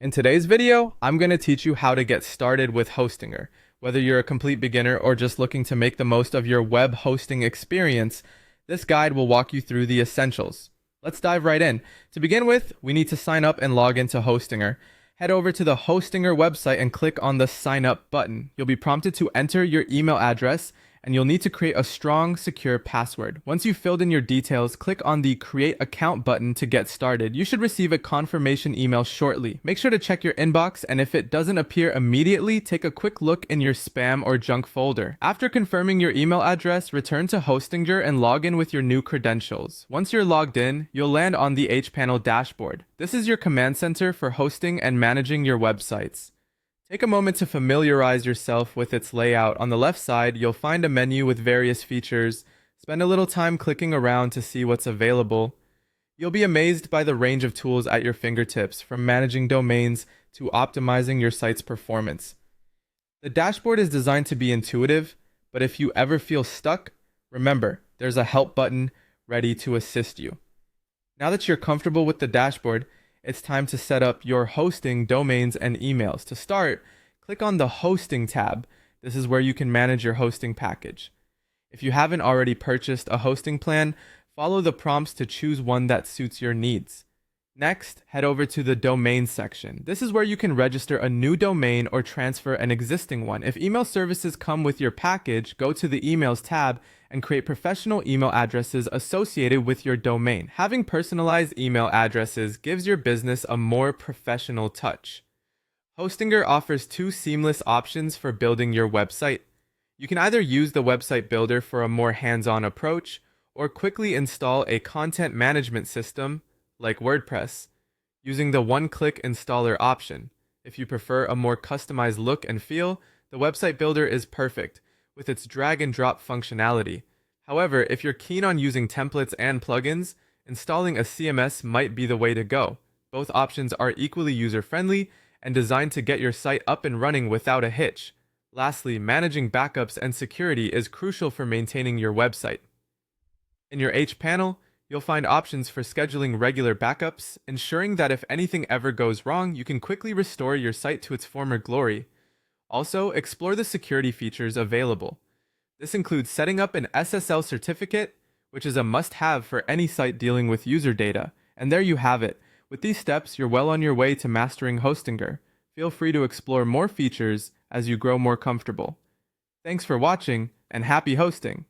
In today's video, I'm going to teach you how to get started with Hostinger. Whether you're a complete beginner or just looking to make the most of your web hosting experience, this guide will walk you through the essentials. Let's dive right in. To begin with, we need to sign up and log into Hostinger. Head over to the Hostinger website and click on the Sign Up button. You'll be prompted to enter your email address, and you'll need to create a strong, secure password. Once you've filled in your details, click on the Create Account button to get started. You should receive a confirmation email shortly. Make sure to check your inbox, and if it doesn't appear immediately, take a quick look in your spam or junk folder. After confirming your email address, return to Hostinger and log in with your new credentials. Once you're logged in, you'll land on the hPanel dashboard. This is your command center for hosting and managing your websites. Take a moment to familiarize yourself with its layout. On the left side, you'll find a menu with various features. Spend a little time clicking around to see what's available. You'll be amazed by the range of tools at your fingertips, from managing domains to optimizing your site's performance. The dashboard is designed to be intuitive, but if you ever feel stuck, remember, there's a help button ready to assist you. Now that you're comfortable with the dashboard, it's time to set up your hosting, domains, and emails. To start, click on the Hosting tab. This is where you can manage your hosting package. If you haven't already purchased a hosting plan, follow the prompts to choose one that suits your needs. Next, head over to the Domain section. This is where you can register a new domain or transfer an existing one. If email services come with your package, go to the Emails tab and create professional email addresses associated with your domain. Having personalized email addresses gives your business a more professional touch. Hostinger offers two seamless options for building your website. You can either use the website builder for a more hands-on approach, or quickly install a content management system like WordPress, using the one-click installer option. If you prefer a more customized look and feel, the website builder is perfect with its drag and drop functionality. However, if you're keen on using templates and plugins, installing a CMS might be the way to go. Both options are equally user-friendly and designed to get your site up and running without a hitch. Lastly, managing backups and security is crucial for maintaining your website. In your hPanel, you'll find options for scheduling regular backups, ensuring that if anything ever goes wrong, you can quickly restore your site to its former glory. Also, explore the security features available. This includes setting up an SSL certificate, which is a must-have for any site dealing with user data. And there you have it. With these steps, you're well on your way to mastering Hostinger. Feel free to explore more features as you grow more comfortable. Thanks for watching, and happy hosting!